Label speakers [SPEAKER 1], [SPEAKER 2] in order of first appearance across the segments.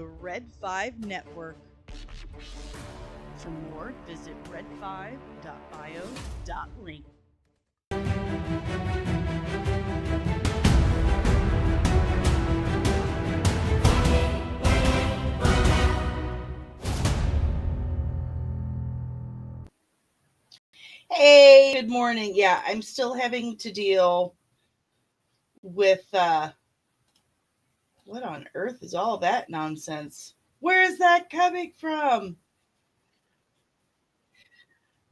[SPEAKER 1] Red 5 Network. For more, visit red5.bio.link. Hey, good morning. Yeah, I'm still having to deal with what on earth is all that nonsense? Where is that coming from?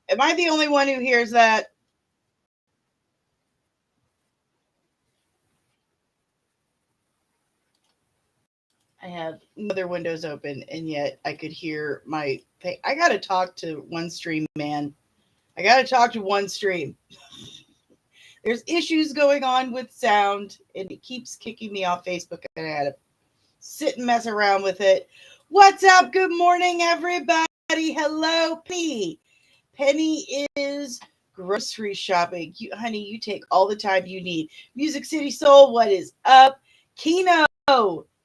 [SPEAKER 1] Am I the only one who hears that? I have other windows open, and yet I could hear my thing. I got to talk to One Stream, man. I got to talk to One Stream. There's issues going on with sound, and it keeps kicking me off Facebook, and I had to sit and mess around with it. What's up? Good morning, everybody. Hello, Penny. Penny is grocery shopping. Honey, you take all the time you need. Music City Soul, what is up? Kino.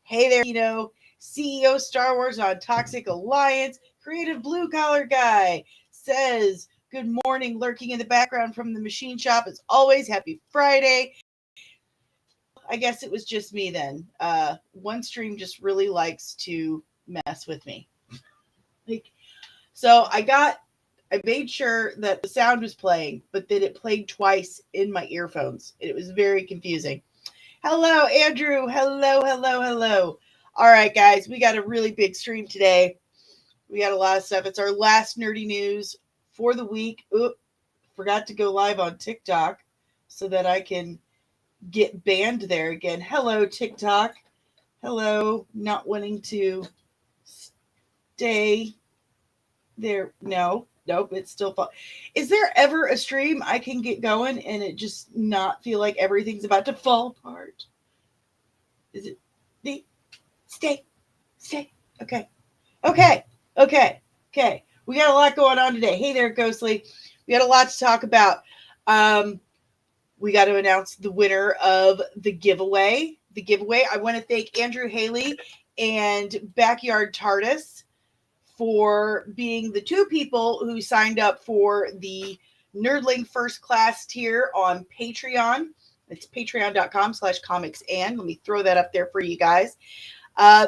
[SPEAKER 1] Hey there, Kino. CEO Star Wars on Toxic Alliance. Creative Blue Collar Guy says, good morning, lurking in the background from the machine shop. As always, happy Friday. I guess it was just me then. One Stream just really likes to mess with me. So I made sure that the sound was playing, but that it played twice in my earphones. It was very confusing. Hello, Andrew. Hello. All right, guys, we got a really big stream today. We got a lot of stuff. It's our last nerdy news for the week. Oop, forgot to go live on TikTok so that I can get banned there again. Hello, TikTok. Hello, not wanting to stay there. Nope, it's still fun. Is there ever a stream I can get going and it just not feel like everything's about to fall apart? Is it me? Stay. Okay. We got a lot going on today. Hey there, Ghostly. We got a lot to talk about. We got to announce the winner of the giveaway. I want to thank Andrew Haley and Backyard TARDIS for being the two people who signed up for the Nerdling First Class tier on Patreon. It's patreon.com/comicsand. Let me throw that up there for you guys.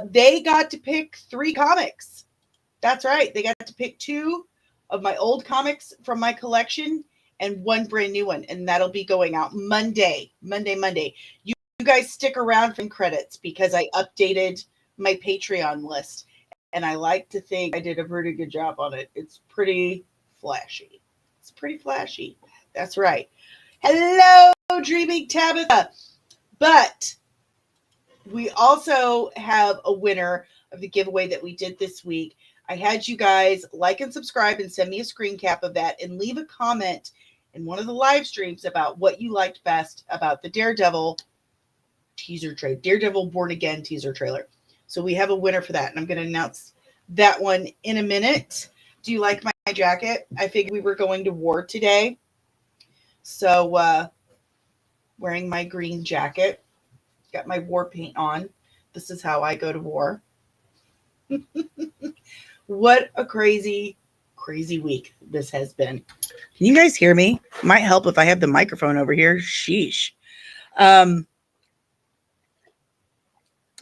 [SPEAKER 1] They got to pick 3 comics. That's right. They got to pick 2 of my old comics from my collection and 1 brand new one. And that'll be going out Monday. You guys stick around for credits because I updated my Patreon list. And I like to think I did a pretty good job on it. It's pretty flashy. That's right. Hello, Dreaming Tabitha. But we also have a winner of the giveaway that we did this week. I had you guys like and subscribe and send me a screen cap of that and leave a comment in one of the live streams about what you liked best about the Daredevil teaser trailer, Daredevil Born Again teaser trailer. So we have a winner for that, and I'm going to announce that one in a minute. Do you like my jacket? I figured we were going to war today. So wearing my green jacket. Got my war paint on. This is how I go to war. What a crazy week this has been. Can you guys hear me? Might help if I have the microphone over here. Sheesh.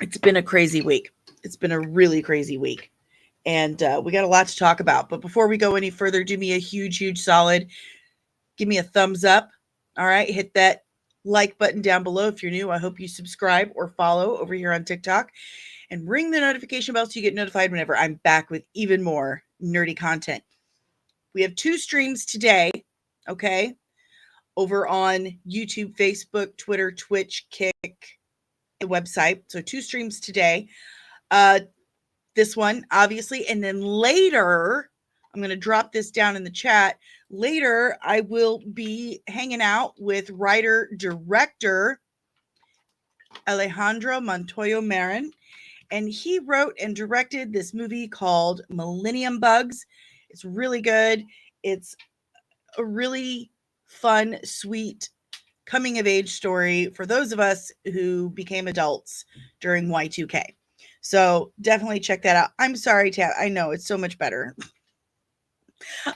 [SPEAKER 1] It's been a crazy week. It's been a really crazy week. And we got a lot to talk about. But before we go any further, do me a huge solid. Give me a thumbs up. All right. Hit that like button down below if you're new. I hope you subscribe or follow over here on TikTok. And ring the notification bell so you get notified whenever I'm back with even more nerdy content. We have 2 streams today. Okay. Over on YouTube, Facebook, Twitter, Twitch, Kick, the website. So 2 streams today. This one, obviously. And then later, I'm going to drop this down in the chat. Later, I will be hanging out with writer-director Alejandro Montoya Marin. And he wrote and directed this movie called Millennium Bugs. It's really good. It's a really fun, sweet coming of age story for those of us who became adults during Y2K. So definitely check that out. I'm sorry, Tab. I know it's so much better.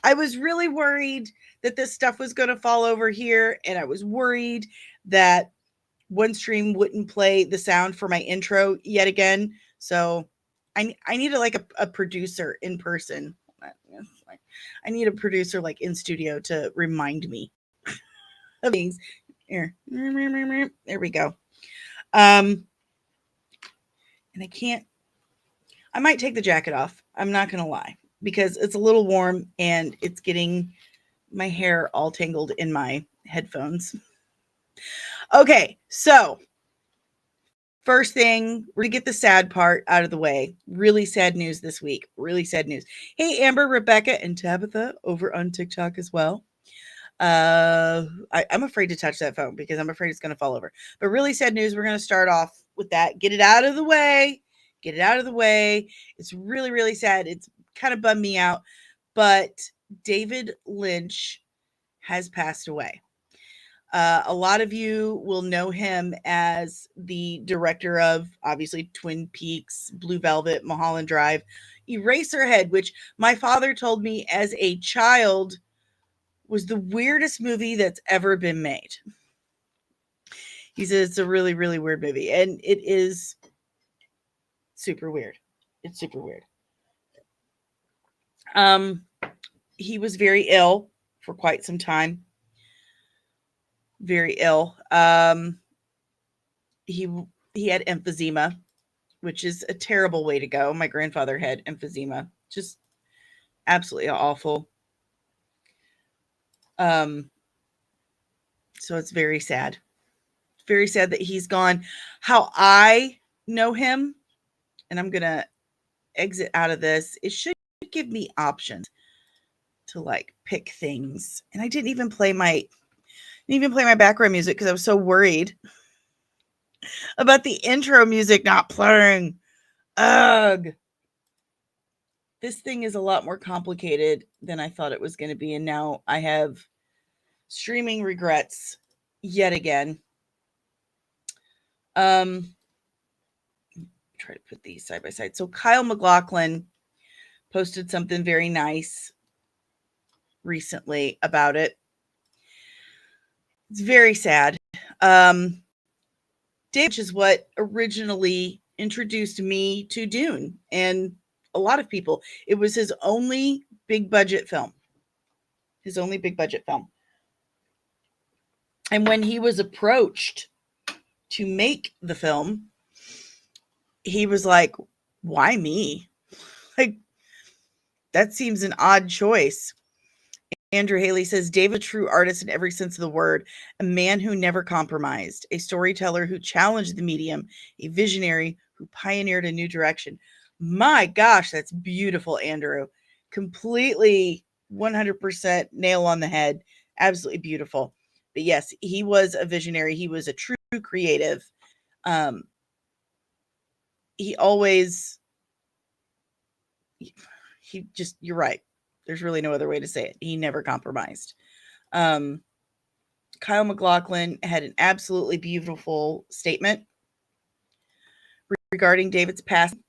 [SPEAKER 1] I was really worried that this stuff was going to fall over here, and I was worried that one stream wouldn't play the sound for my intro yet again. So I needed like a producer in person. I need a producer like in studio to remind me of things. Here. There we go. And I might take the jacket off. I'm not going to lie, because it's a little warm and it's getting my hair all tangled in my headphones. Okay, so first thing, we're going to get the sad part out of the way. Really sad news this week. Really sad news. Hey, Amber, Rebecca, and Tabitha over on TikTok as well. I'm afraid to touch that phone because I'm afraid it's going to fall over. But really sad news. We're going to start off with that. Get it out of the way. Get it out of the way. It's really, really sad. It's kind of bummed me out. But David Lynch has passed away. A lot of you will know him as the director of, obviously, Twin Peaks, Blue Velvet, Mulholland Drive, Eraserhead, which my father told me as a child was the weirdest movie that's ever been made. He says it's a really, really weird movie, and it is super weird. It's super weird. He was very ill for quite some time. Very ill. He had emphysema, which is a terrible way to go. My grandfather had emphysema. Just absolutely awful. So it's very sad. Very sad that he's gone. How I know him, and I'm gonna exit out of this, it should give me options to like pick things. And I didn't even play my background music because I was so worried about the intro music not playing. Ugh. This thing is a lot more complicated than I thought it was going to be, and now I have streaming regrets yet again. Try to put these side by side. So Kyle MacLachlan posted something very nice recently about it. It's very sad. Dave is what originally introduced me to Dune, and a lot of people. It was his only big budget film. His only big budget film. And when he was approached to make the film, he was like, why me? Like, that seems an odd choice. Andrew Haley says, David, a true artist in every sense of the word, a man who never compromised, a storyteller who challenged the medium, a visionary who pioneered a new direction. My gosh, that's beautiful, Andrew. Completely 100% nail on the head. Absolutely beautiful. But yes, he was a visionary. He was a true creative. You're right. There's really no other way to say it. He never compromised. Kyle MacLachlan had an absolutely beautiful statement regarding David's passing.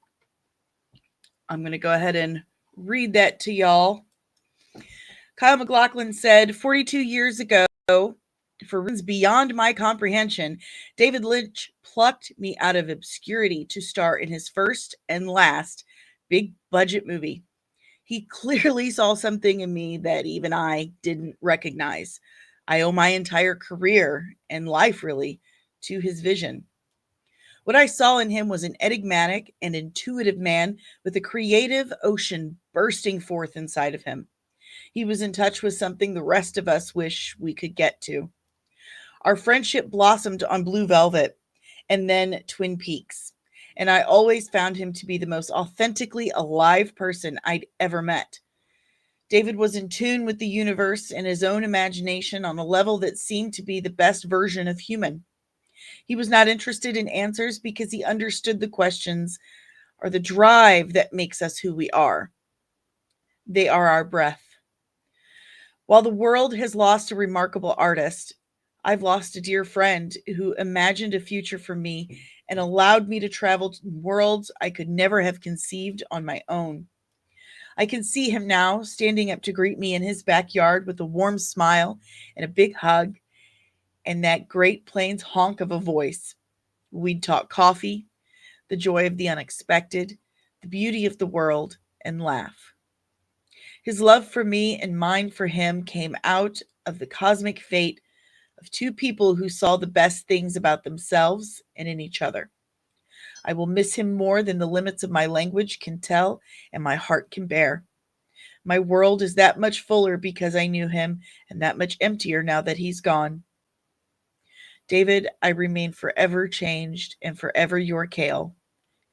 [SPEAKER 1] I'm going to go ahead and read that to y'all. Kyle MacLachlan said, 42 years ago, for reasons beyond my comprehension, David Lynch plucked me out of obscurity to star in his first and last big budget movie. He clearly saw something in me that even I didn't recognize. I owe my entire career and life, really, to his vision. What I saw in him was an enigmatic and intuitive man with a creative ocean bursting forth inside of him. He was in touch with something the rest of us wish we could get to. Our friendship blossomed on Blue Velvet and then Twin Peaks. And I always found him to be the most authentically alive person I'd ever met. David was in tune with the universe and his own imagination on a level that seemed to be the best version of human. He was not interested in answers because he understood the questions or the drive that makes us who we are. They are our breath. While the world has lost a remarkable artist, I've lost a dear friend who imagined a future for me and allowed me to travel to worlds I could never have conceived on my own. I can see him now, standing up to greet me in his backyard with a warm smile and a big hug and that Great Plains honk of a voice. We'd talk coffee, the joy of the unexpected, the beauty of the world, and laugh. His love for me and mine for him came out of the cosmic fate of two people who saw the best things about themselves and in each other. I will miss him more than the limits of my language can tell and my heart can bear. My world is that much fuller because I knew him and that much emptier now that he's gone. David, I remain forever changed and forever your Kale.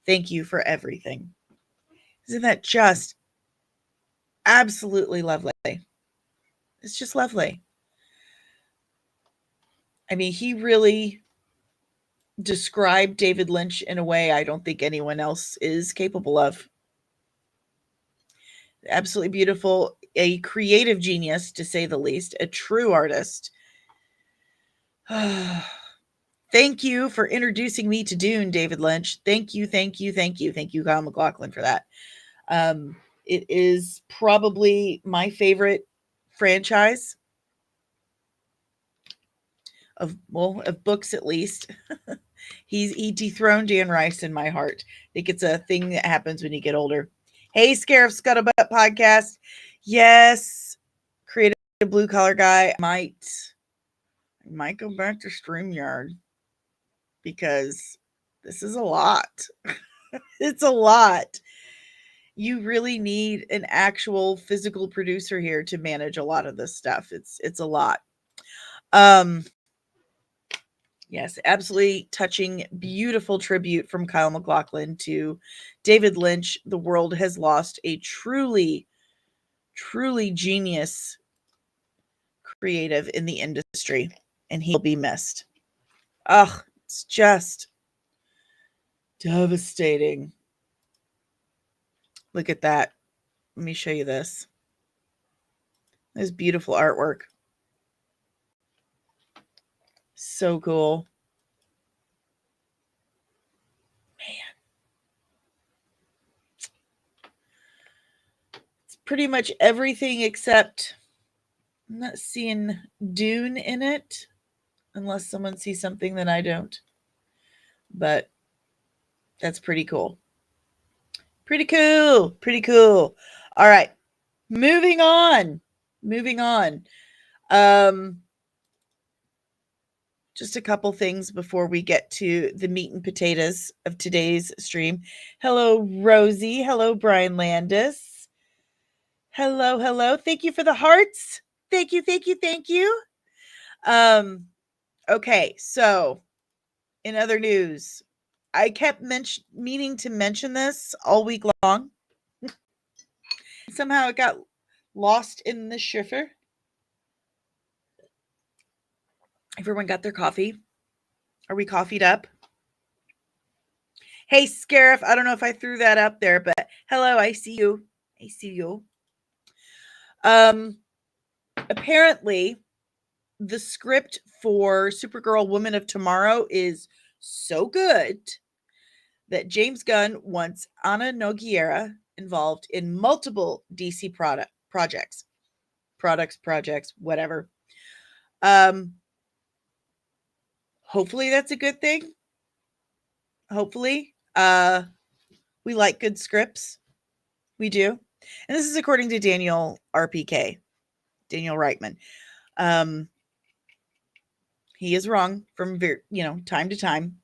[SPEAKER 1] Thank you for everything. Isn't that just absolutely lovely? It's just lovely. I mean, he really described David Lynch in a way I don't think anyone else is capable of. Absolutely beautiful, a creative genius, to say the least, a true artist. Thank you for introducing me to Dune, David Lynch. Thank you, thank you, thank you. Thank you, Kyle MacLachlan, for that. It is probably my favorite franchise of books, at least. He dethroned Dan Rice in my heart. I think it's a thing that happens when you get older. Hey, Scarif Scuttlebutt podcast. Yes, creative blue collar guy. I might go back to StreamYard because this is a lot. It's a lot. You really need an actual physical producer here to manage a lot of this stuff. It's a lot. Yes, absolutely touching, beautiful tribute from Kyle MacLachlan to David Lynch. The world has lost a truly, truly genius creative in the industry, and he'll be missed. Ugh, it's just devastating. Look at that. Let me show you this. This beautiful artwork. So cool. Man. It's pretty much everything except I'm not seeing Dune in it unless someone sees something that I don't. But that's pretty cool. Pretty cool. Pretty cool. All right. Moving on. Just a couple things before we get to the meat and potatoes of today's stream. Hello, Rosie. Hello, Brian Landis. Hello, hello. Thank you for the hearts. Thank you, thank you, thank you. Okay, so in other news, I kept meaning to mention this all week long. Somehow it got lost in the shifter. Everyone got their coffee. Are we coffeeed up? Hey, Scarif, I don't know if I threw that up there, but hello, I see you. I see you. Apparently, the script for Supergirl Woman of Tomorrow is so good that James Gunn wants Ana Nogueira involved in multiple DC projects, whatever. Hopefully that's a good thing. Hopefully. We like good scripts. We do. And this is according to Daniel RPK, Daniel Reitman. He is wrong from time to time.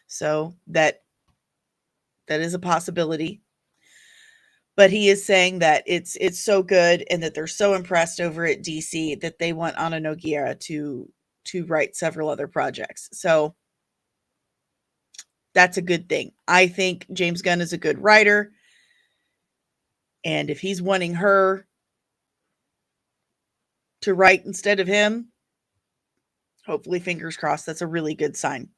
[SPEAKER 1] So that is a possibility. But he is saying that it's so good and that they're so impressed over at DC that they want Ana Nogueira to write several other projects. So that's a good thing. I think James Gunn is a good writer. And if he's wanting her to write instead of him, hopefully, fingers crossed, that's a really good sign.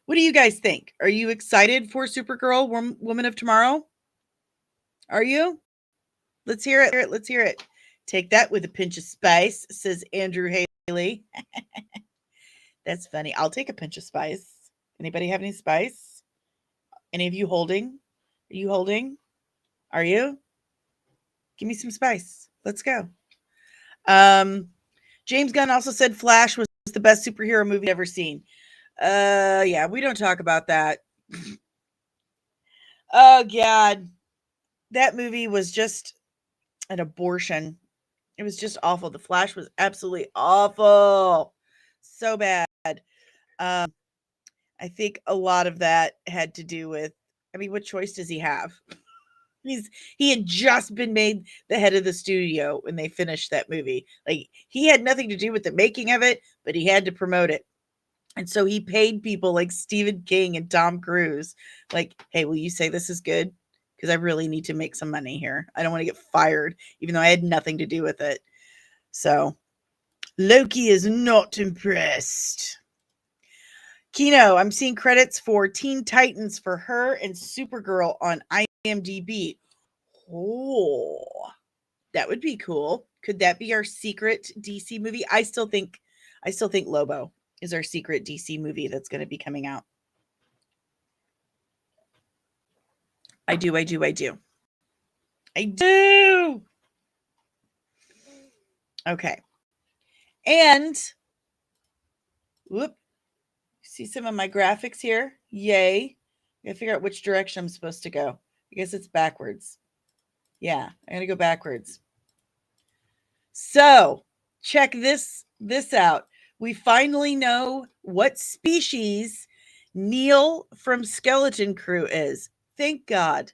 [SPEAKER 1] What do you guys think? Are you excited for Supergirl, Woman of Tomorrow? Are you? Let's hear it. Let's hear it. Take that with a pinch of spice, says Andrew Haley. That's funny. I'll take a pinch of spice. Anybody have any spice? Any of you holding? Are you holding? Are you? Give me some spice. Let's go. James Gunn also said Flash was the best superhero movie ever seen. Yeah, we don't talk about that. Oh God. That movie was just an abortion. It was just awful. The Flash was absolutely awful. So bad. I think a lot of that had to do with, I mean, what choice does he have? He had just been made the head of the studio when they finished that movie. Like, he had nothing to do with the making of it, but he had to promote it. And so he paid people like Stephen King and Tom Cruise, like, hey, will you say this is good? Because I really need to make some money here. I don't want to get fired, even though I had nothing to do with it. So Loki is not impressed. Kino, I'm seeing credits for Teen Titans for her and Supergirl on IMDb. Oh, that would be cool. Could that be our secret DC movie? I still think Lobo is our secret DC movie that's going to be coming out. I do. Okay. And whoop. See some of my graphics here? Yay. I gotta figure out which direction I'm supposed to go. I guess it's backwards. Yeah, I'm gonna go backwards. So check this out. We finally know what species Neil from Skeleton Crew is. Thank God.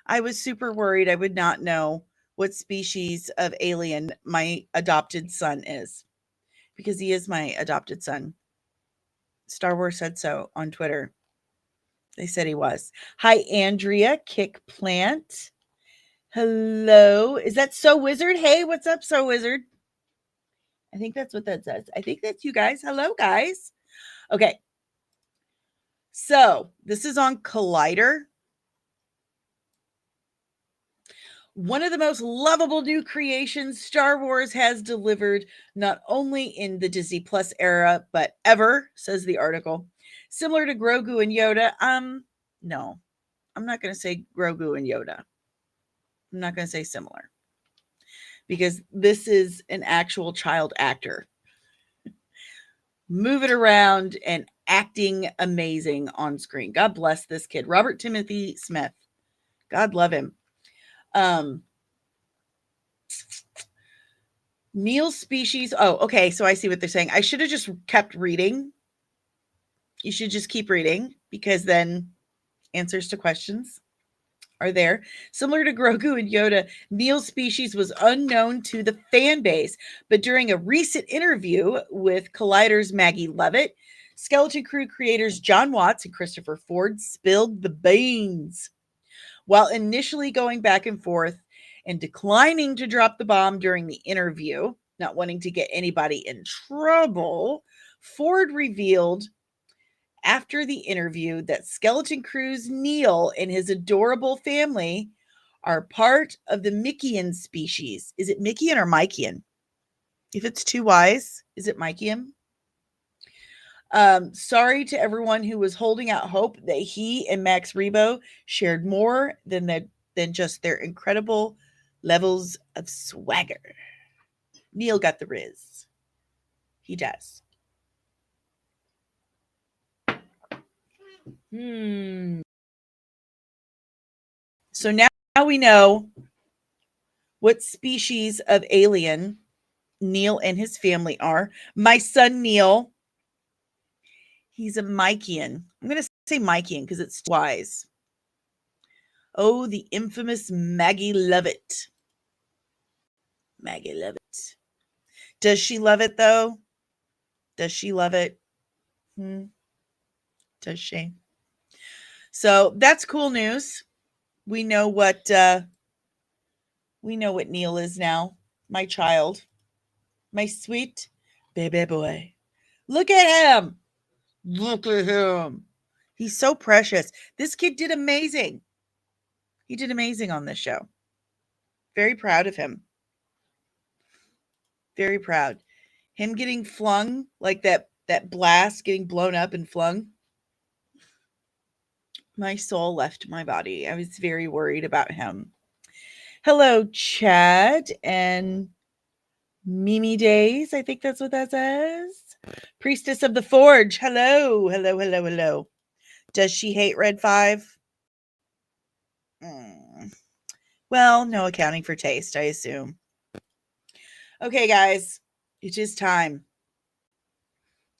[SPEAKER 1] I was super worried I would not know what species of alien my adopted son is, because he is my adopted son. Star Wars said so on Twitter. They said he was. Hi, Andrea Kick Plant. Hello. Is that So Wizard? Hey, what's up, So Wizard? I think that's what that says. I think that's you guys. Hello, guys. Okay. So this is on Collider. One of the most lovable new creations Star Wars has delivered, not only in the Disney Plus era, but ever, says the article. Similar to Grogu and Yoda. No, I'm not going to say Grogu and Yoda. I'm not going to say similar, because this is an actual child actor moving around and acting amazing on screen. God bless this kid, Robert Timothy Smith. God love him. Neil's species. Oh, okay. So I see what they're saying. I should have just kept reading. You should just keep reading, because then answers to questions are there. Similar to Grogu and Yoda, Neil's species was unknown to the fan base, but during a recent interview with Collider's Maggie Levitt, Skeleton Crew creators John Watts and Christopher Ford spilled the beans. While initially going back and forth and declining to drop the bomb during the interview, not wanting to get anybody in trouble, Ford revealed after the interview that Skeleton Crew's Neil and his adorable family are part of the Mickean species. Is it Mickean or Mykean? If it's two Y's, is it Mykean? Sorry to everyone who was holding out hope that he and Max Rebo shared more than just their incredible levels of swagger. Neil got the riz. He does. So now we know what species of alien Neil and his family are. My son Neil, he's a Mykean. I'm going to say Mykean because it's wise. Oh, the infamous Maggie Levitt. Maggie Levitt. Does she love it, though? Does she love it? Does she? So that's cool news. We know what Neil is now. My child. My sweet baby boy. Look at him. Look at him. He's so precious. This kid did amazing. He did amazing on this show. Very proud of him. Very proud. Him getting flung, like that blast getting blown up and flung. My soul left my body. I was very worried about him. Hello, Chad and Mimi Days. I think that's what that says. Priestess of the Forge. Hello, hello, hello, hello. Does she hate Red 5? Well, no accounting for taste, I assume. Okay, guys, it is time.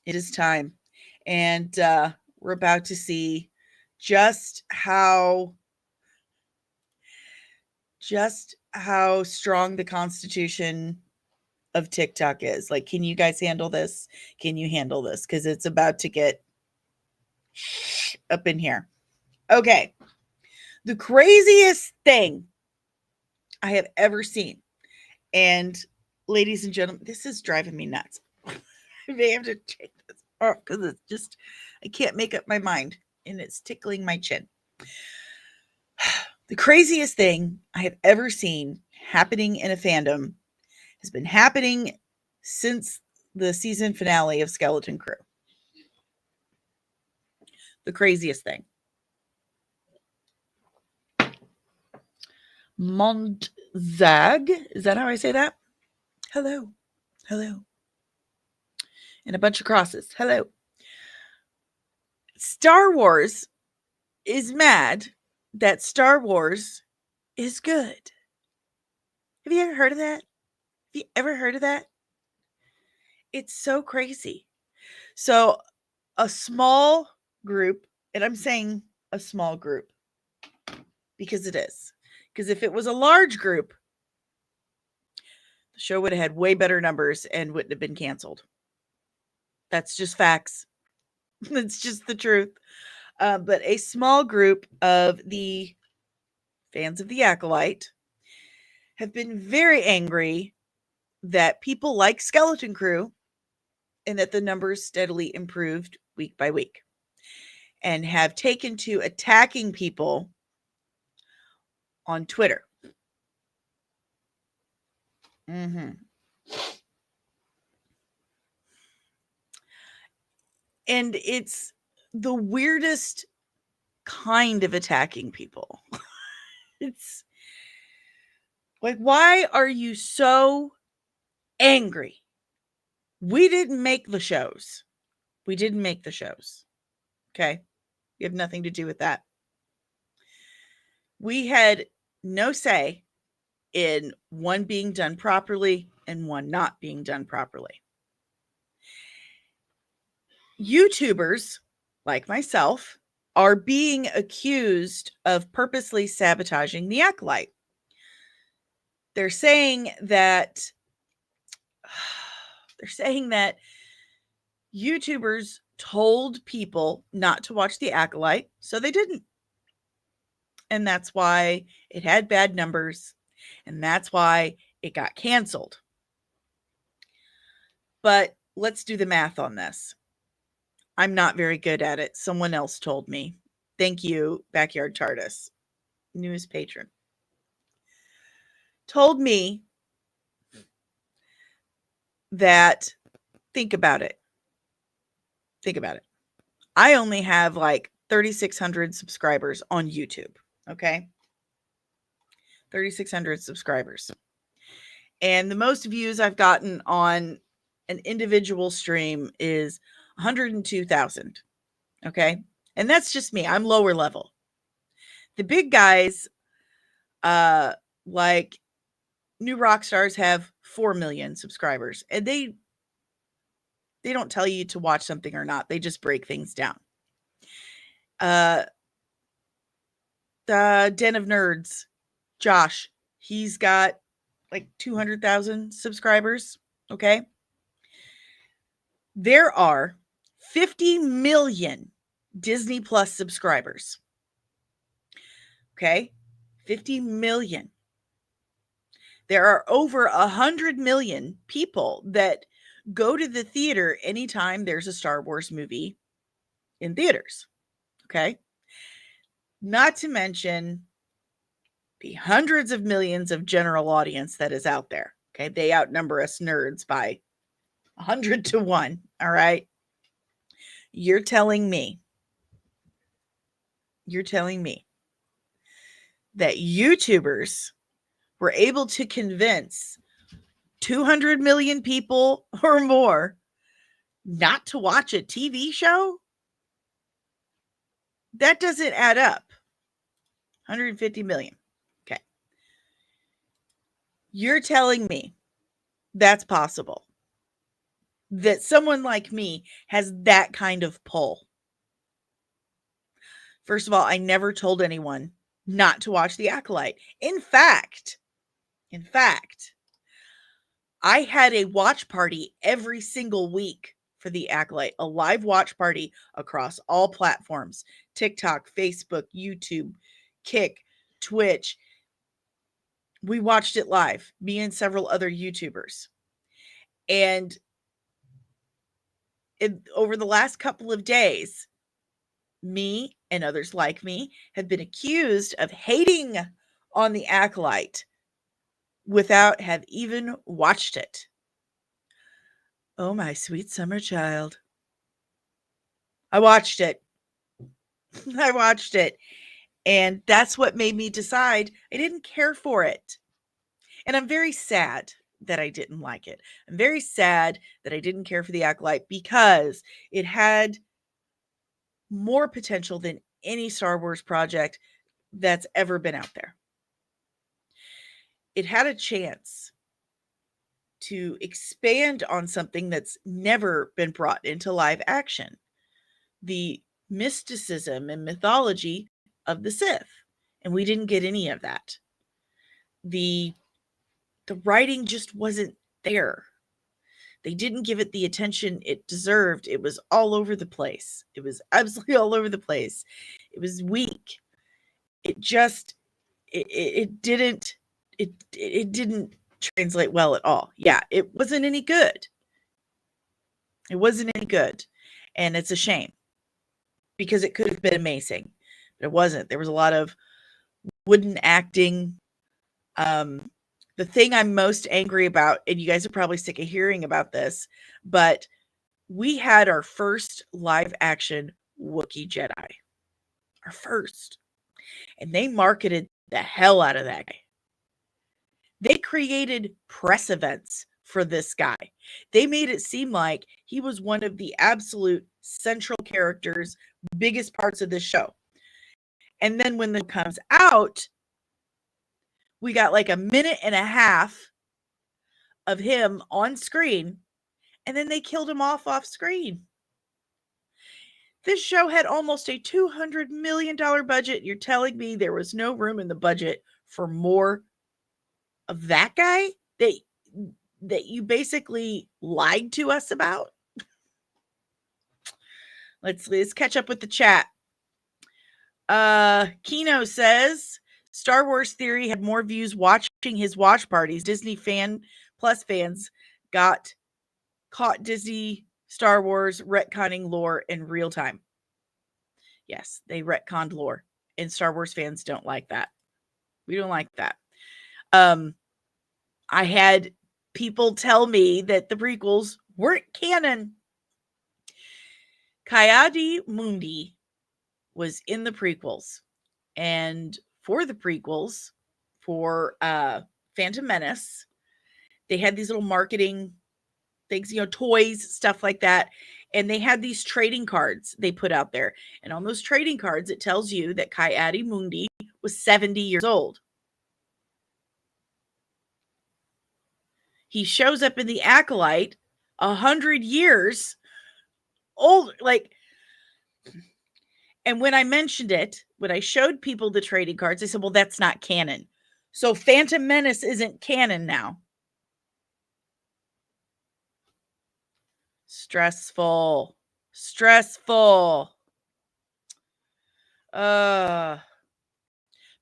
[SPEAKER 1] It is time. And we're about to see just how strong the Constitution of TikTok is. Like, can you guys handle this? Can you handle this? Because it's about to get up in here. Okay. The craziest thing I have ever seen. And ladies and gentlemen, this is driving me nuts. I may have to take this off because it's just, I can't make up my mind and it's tickling my chin. The craziest thing I have ever seen happening in a fandom has been happening since the season finale of Skeleton Crew. The craziest thing. Montzag, is that how I say that? Hello. Hello. And a bunch of crosses. Hello. Star Wars is mad that Star Wars is good. Have you ever heard of that? Have you ever heard of that? It's so crazy. So a small group, and I'm saying a small group because it is. Because if it was a large group, the show would have had way better numbers and wouldn't have been canceled. That's just facts. That's just the truth. But a small group of the fans of the Acolyte have been very angry that people like Skeleton Crew and that the numbers steadily improved week by week and have taken to attacking people on Twitter. And it's the weirdest kind of attacking people. It's like, why are you so angry? We didn't make the shows. We didn't make the shows. Okay? You have nothing to do with that. We had no say in one being done properly and one not being done properly. YouTubers, like myself, are being accused of purposely sabotaging the Acolyte. They're saying that YouTubers told people not to watch the Acolyte, so they didn't. And that's why it had bad numbers, and that's why it got canceled. But let's do the math on this. I'm not very good at it. Someone else told me. Thank you, Backyard TARDIS, newest patron. Told me that, think about it. I only have like 3,600 subscribers on YouTube. Okay. 3,600 subscribers. And the most views I've gotten on an individual stream is 102,000. Okay. And that's just me. I'm lower level. The big guys, like New Rock Stars, have 4 million subscribers, and they don't tell you to watch something or not. They just break things down. The Den of Nerds, Josh, he's got like 200,000 subscribers. Okay. There are 50 million Disney Plus subscribers. Okay. 50 million. There are over 100 million people that go to the theater anytime there's a Star Wars movie in theaters. Okay. Not to mention the hundreds of millions of general audience that is out there. Okay. They outnumber us nerds by 100 to 1. All right. You're telling me You're telling me that YouTubers were able to convince 200 million people or more not to watch a TV show? That doesn't add up. 150 million. Okay. You're telling me that's possible. That someone like me has that kind of pull. First of all, I never told anyone not to watch The Acolyte. In fact, I had a watch party every single week for The Acolyte, a live watch party across all platforms: TikTok, Facebook, YouTube, Kick, Twitch. We watched it live, me and several other YouTubers. And over the last couple of days, me and others like me have been accused of hating on The Acolyte without have even watched it. Oh, my sweet summer child. I watched it. I watched it. And that's what made me decide I didn't care for it. And I'm very sad that I didn't like it. I'm very sad that I didn't care for The Acolyte because it had more potential than any Star Wars project that's ever been out there. It had a chance to expand on something that's never been brought into live action: the mysticism and mythology of the Sith. And we didn't get any of that. The writing just wasn't there. They didn't give it the attention it deserved. It was all over the place. It was absolutely all over the place. It was weak. It just it didn't translate well at all. Yeah, it wasn't any good. It wasn't any good. And it's a shame because it could have been amazing. But it wasn't. There was a lot of wooden acting. The thing I'm most angry about, and you guys are probably sick of hearing about this, but we had our first live action Wookiee Jedi. Our first. And they marketed the hell out of that guy. They created press events for this guy. They made it seem like he was one of the absolute central characters, biggest parts of this show. And then when it comes out, we got like a minute and a half of him on screen, and then they killed him off screen. This show had almost a $200 million budget. You're telling me there was no room in the budget for more of that guy that you basically lied to us about? Let's catch up with the chat. Kino says Star Wars Theory had more views watching his watch parties. Disney Fan Plus fans got caught Disney Star Wars retconning lore in real time. Yes, they retconned lore, and Star Wars fans don't like that. We don't like that. I had people tell me that the prequels weren't canon. Ki-Adi Mundi was in the prequels, and for the prequels, for Phantom Menace, they had these little marketing things, toys, stuff like that. And they had these trading cards they put out there. And on those trading cards, it tells you that Ki-Adi Mundi was 70 years old. He shows up in The Acolyte 100 years old. And when I mentioned it, when I showed people the trading cards, they said, well, that's not canon. So Phantom Menace isn't canon now. Stressful.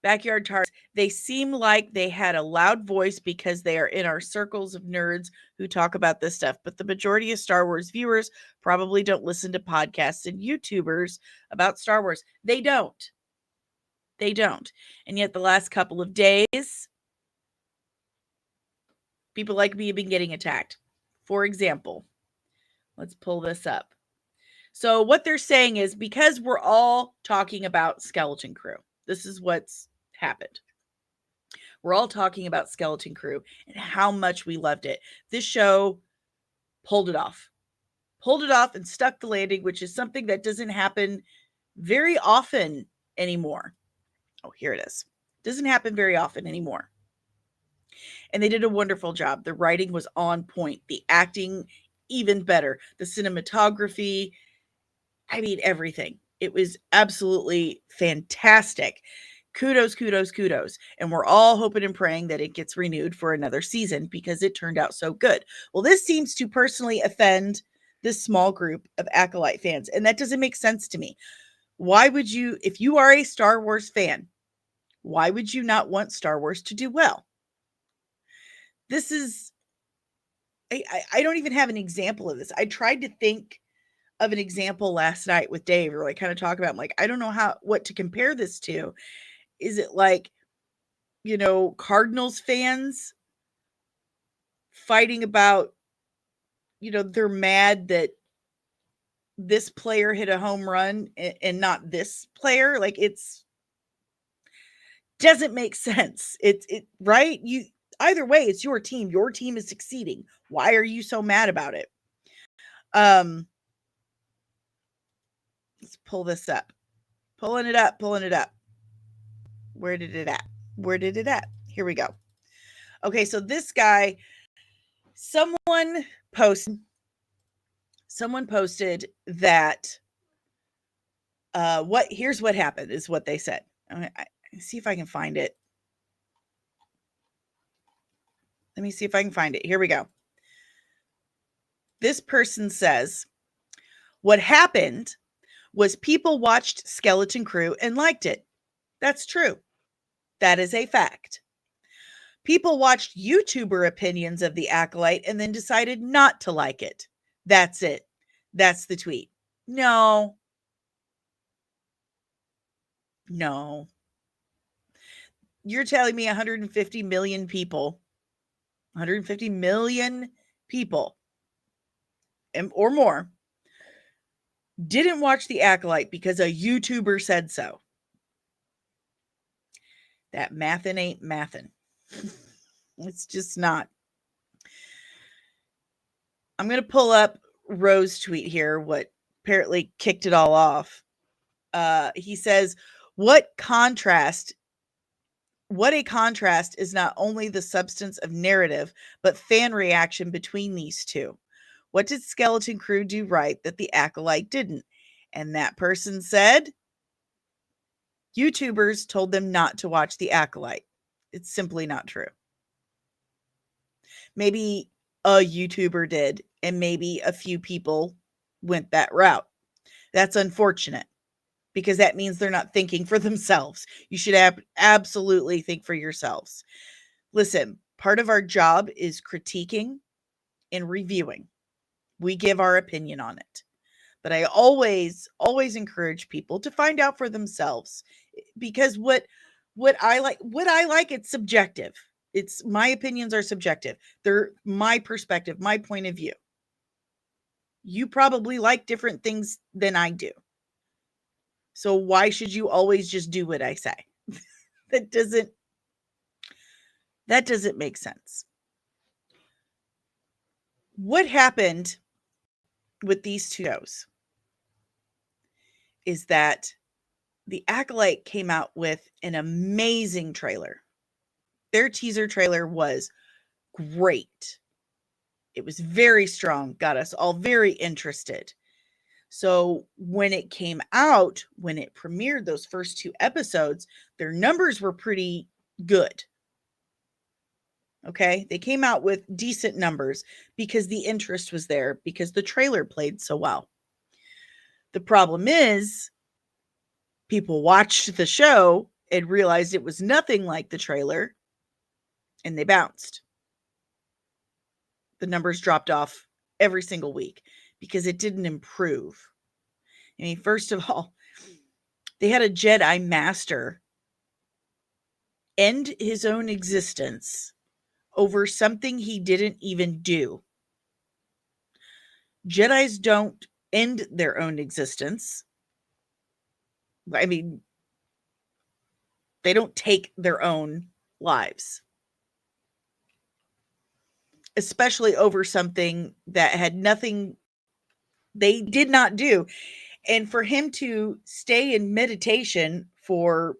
[SPEAKER 1] Backyard Tarts. They seem like they had a loud voice because they are in our circles of nerds who talk about this stuff. But the majority of Star Wars viewers probably don't listen to podcasts and YouTubers about Star Wars. They don't. And yet the last couple of days, people like me have been getting attacked. For example, let's pull this up. So what they're saying is, because we're all talking about Skeleton Crew, this is what's happened. We're all talking about Skeleton Crew and how much we loved it. This show pulled it off. Pulled it off and stuck the landing, which is something that doesn't happen very often anymore. Oh, here it is. Doesn't happen very often anymore. And they did a wonderful job. The writing was on point. The acting, even better. The cinematography, I mean, everything. It was absolutely fantastic. Kudos, kudos, kudos. And we're all hoping and praying that it gets renewed for another season because it turned out so good. Well, this seems to personally offend this small group of Acolyte fans, and that doesn't make sense to me. Why would you, if you are a Star Wars fan, why would you not want Star Wars to do well? This is, I don't even have an example of this. I tried to think of an example last night with Dave, or like kind of talk about, I'm like, I don't know what to compare this to. Is it like, Cardinals fans fighting about, they're mad that this player hit a home run and not this player? Like, it's doesn't make sense. Right? Either way, it's your team. Your team is succeeding. Why are you so mad about it? Let's pull this up. Pulling it up. Where did it at? Here we go. Okay, so this guy, someone posted that here's what happened is what they said. I see if I can find it. Let me see if I can find it. Here we go. This person says, what happened was people watched Skeleton Crew and liked it. That's true. That is a fact. People watched YouTuber opinions of the Acolyte and then decided not to like it. That's it. That's the tweet. No. You're telling me 150 million people or more didn't watch the Acolyte because a YouTuber said so. That mathin' ain't mathin'. It's just not. I'm going to pull up Rose's tweet here, what apparently kicked it all off. He says, what a contrast is not only the substance of narrative, but fan reaction between these two. What did Skeleton Crew do right that the Acolyte didn't? And that person said, YouTubers told them not to watch the Acolyte. It's simply not true. Maybe a YouTuber did, and maybe a few people went that route. That's unfortunate, because that means they're not thinking for themselves. You should absolutely think for yourselves. Listen, part of our job is critiquing and reviewing. We give our opinion on it. But I always encourage people to find out for themselves, because what I like, it's subjective. It's my opinions are subjective. They're my perspective, my point of view. You probably like different things than I do. So why should you always just do what I say? That doesn't make sense. What happened with these two shows is that the Acolyte came out with an amazing trailer. Their teaser trailer was great. It was very strong, got us all very interested. So when it came out, when it premiered those first 2 episodes, their numbers were pretty good. Okay, they came out with decent numbers because the interest was there, because the trailer played so well. The problem is, people watched the show and realized it was nothing like the trailer, and they bounced. The numbers dropped off every single week because it didn't improve. I mean, first of all, they had a Jedi Master end his own existence over something he didn't even do. Jedis don't end their own existence. I mean, they don't take their own lives, especially over something that had nothing they did not do. And for him to stay in meditation for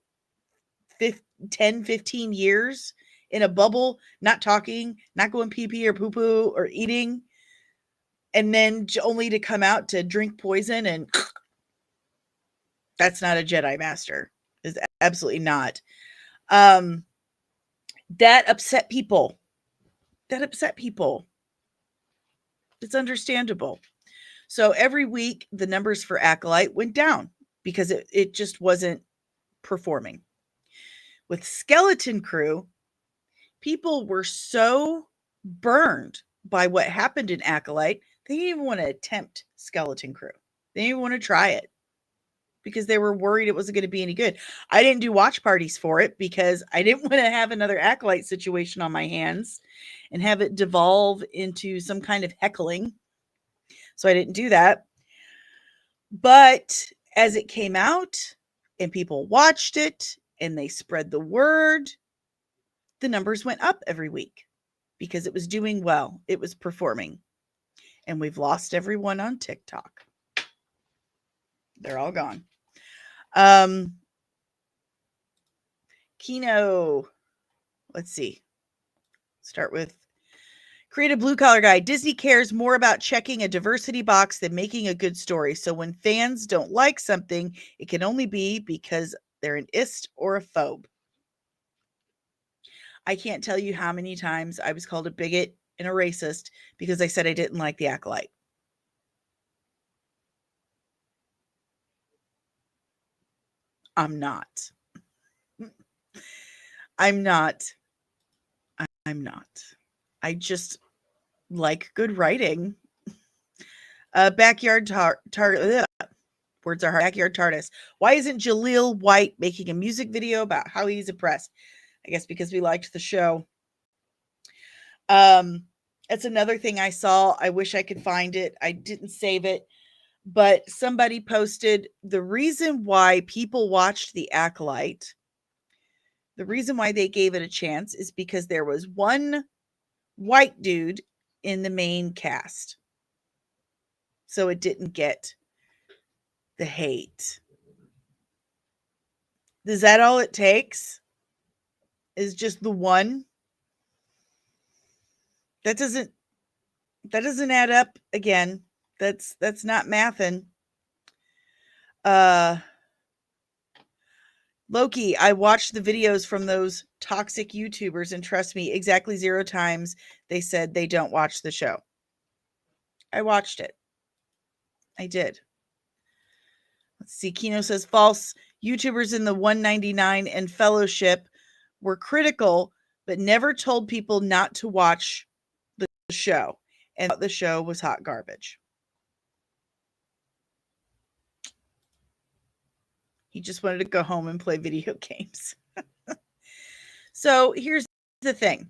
[SPEAKER 1] 10, 15 years in a bubble, not talking, not going pee pee or poo poo or eating, and then only to come out to drink poison, and that's not a Jedi master. Is absolutely not. That upset people. That upset people. It's understandable. So every week, the numbers for Acolyte went down because it just wasn't performing. With Skeleton Crew, people were so burned by what happened in Acolyte, they didn't even want to attempt Skeleton Crew. They didn't even want to try it because they were worried it wasn't going to be any good. I didn't do watch parties for it because I didn't want to have another Acolyte situation on my hands and have it devolve into some kind of heckling. So I didn't do that. But as it came out and people watched it and they spread the word, the numbers went up every week because it was doing well. It was performing. And we've lost everyone on TikTok. They're all gone. Kino. Let's see. Start with create a blue collar guy. Disney cares more about checking a diversity box than making a good story. So when fans don't like something, it can only be because they're an ist or a phobe. I can't tell you how many times I was called a bigot and a racist because I said I didn't like the Acolyte. I'm not. I'm not. I just like good writing. Backyard words are hard. Backyard TARDIS. Why isn't Jaleel White making a music video about how he's oppressed? I guess because we liked the show. That's another thing I saw. I wish I could find it. I didn't save it. But somebody posted the reason why people watched The Acolyte, the reason why they gave it a chance is because there was one white dude in the main cast. So it didn't get the hate. Is that all it takes? Is just the one? That doesn't add up again. That's not mathin'. Loki, I watched the videos from those toxic YouTubers, and trust me, exactly 0 times they said they don't watch the show. I watched it. I did. Let's see. Kino says false. YouTubers in the 199 and Fellowship were critical, but never told people not to watch the show. And the show was hot garbage. He just wanted to go home and play video games. So here's the thing.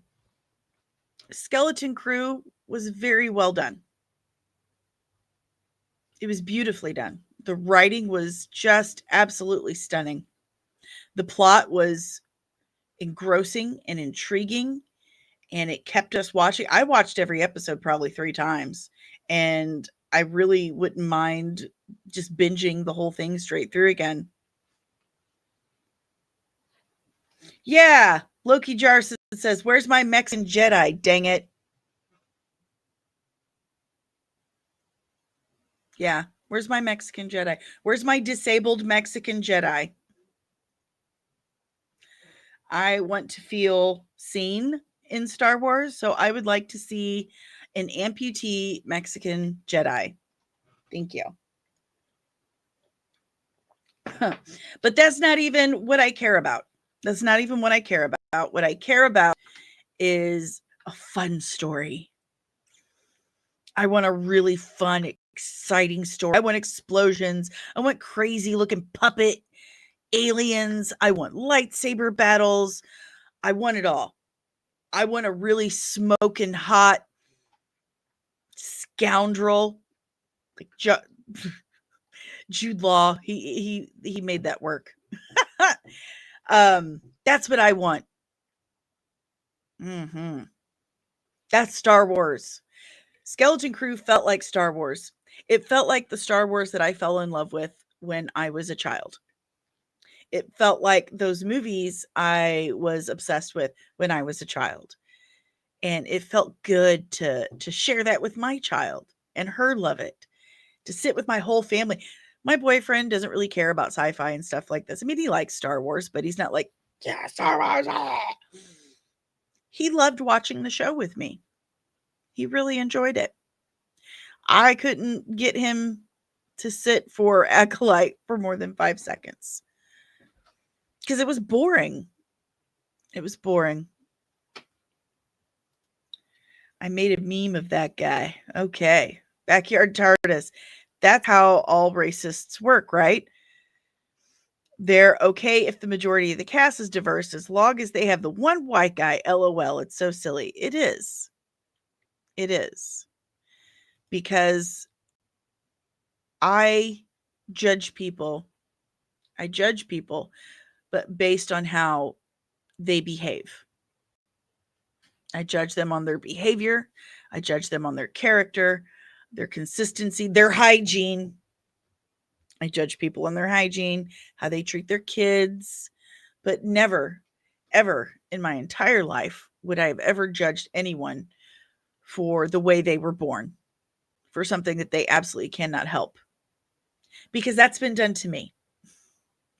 [SPEAKER 1] Skeleton Crew was very well done. It was beautifully done. The writing was just absolutely stunning. The plot was engrossing and intriguing, and it kept us watching. I watched every episode probably 3 times, and I really wouldn't mind just binging the whole thing straight through again. Yeah, Loki Jar says, where's my Mexican Jedi? Dang it. Yeah, where's my Mexican Jedi? Where's my disabled Mexican Jedi? I want to feel seen in Star Wars, so I would like to see an amputee Mexican Jedi. Thank you. But that's not even what I care about. That's not even what I care about. What I care about is a fun story. I want a really fun, exciting story. I want explosions. I want crazy looking puppet aliens. I want lightsaber battles. I want it all. I want a really smoking hot scoundrel, like Jude Law, he made that work. That's what I want. Hmm. That's Star Wars. Skeleton Crew felt like Star Wars. It felt like the Star Wars that I fell in love with when I was a child. It felt like those movies I was obsessed with when I was a child. And it felt good to share that with my child and her love it. To sit with my whole family. My boyfriend doesn't really care about sci-fi and stuff like this. I mean, he likes Star Wars, but he's not like, yeah, Star Wars. He loved watching the show with me. He really enjoyed it. I couldn't get him to sit for Acolyte for more than 5 seconds because it was boring. It was boring. I made a meme of that guy. Okay. Backyard TARDIS. That's how all racists work, right? They're okay if the majority of the cast is diverse as long as they have the one white guy. LOL. It's so silly. It is. It is. Because I judge people. I judge people, but based on how they behave. I judge them on their behavior. I judge them on their character, their consistency, their hygiene. I judge people on their hygiene, how they treat their kids, but never, ever in my entire life would I have ever judged anyone for the way they were born, for something that they absolutely cannot help. Because that's been done to me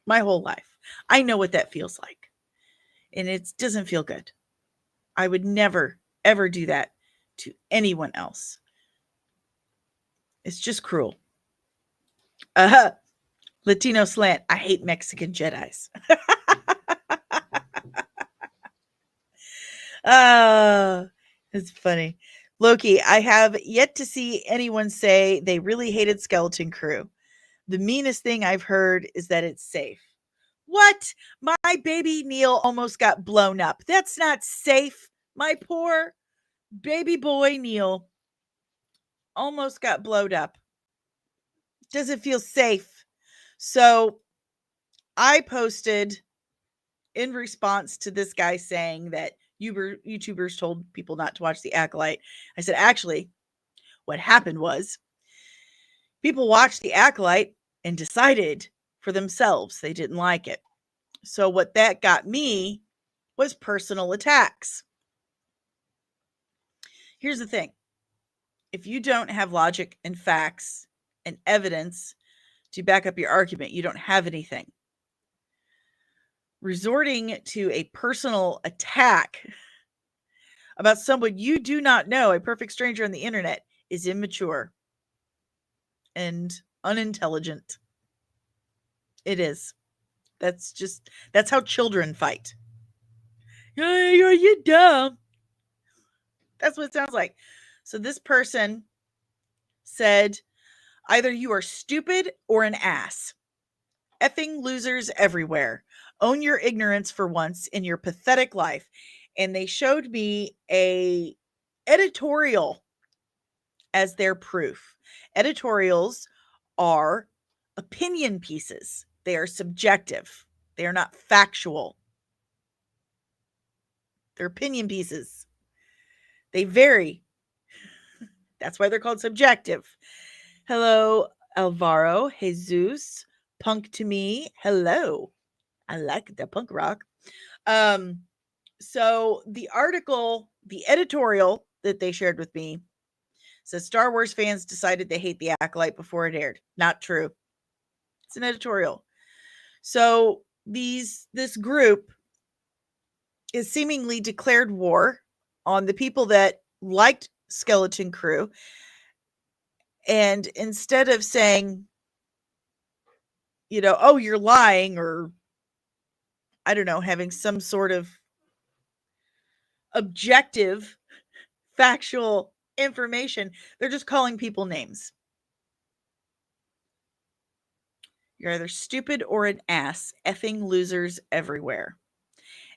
[SPEAKER 1] my whole life. I know what that feels like. And it doesn't feel good. I would never, ever do that to anyone else. It's just cruel. Latino slant. I hate Mexican Jedis. It's funny. Loki, I have yet to see anyone say they really hated Skeleton Crew. The meanest thing I've heard is that it's safe. What? My baby Neil almost got blown up. That's not safe. My poor baby boy Neil almost got blowed up. Doesn't feel safe. So I posted in response to this guy saying that YouTubers told people not to watch The Acolyte. I said, actually, what happened was people watched The Acolyte and decided for themselves they didn't like it. So what that got me was personal attacks. Here's the thing. If you don't have logic and facts and evidence to back up your argument, you don't have anything. Resorting to a personal attack about someone you do not know, a perfect stranger on the internet, is immature and unintelligent. It is. That's how children fight. You're dumb. That's what it sounds like. So this person said, either you are stupid or an ass. Effing losers everywhere. Own your ignorance for once in your pathetic life. And they showed me a editorial as their proof. Editorials are opinion pieces. They are subjective. They are not factual. They're opinion pieces. They vary. That's why they're called subjective. Hello, Alvaro, Jesus, punk to me. Hello. I like the punk rock. So the article, the editorial that they shared with me says Star Wars fans decided they hate The Acolyte before it aired. Not true. It's an editorial. So this group is seemingly declared war on the people that liked Skeleton Crew. And instead of saying, oh, you're lying, or I don't know, having some sort of objective, factual information, they're just calling people names. You're either stupid or an ass. Effing losers everywhere.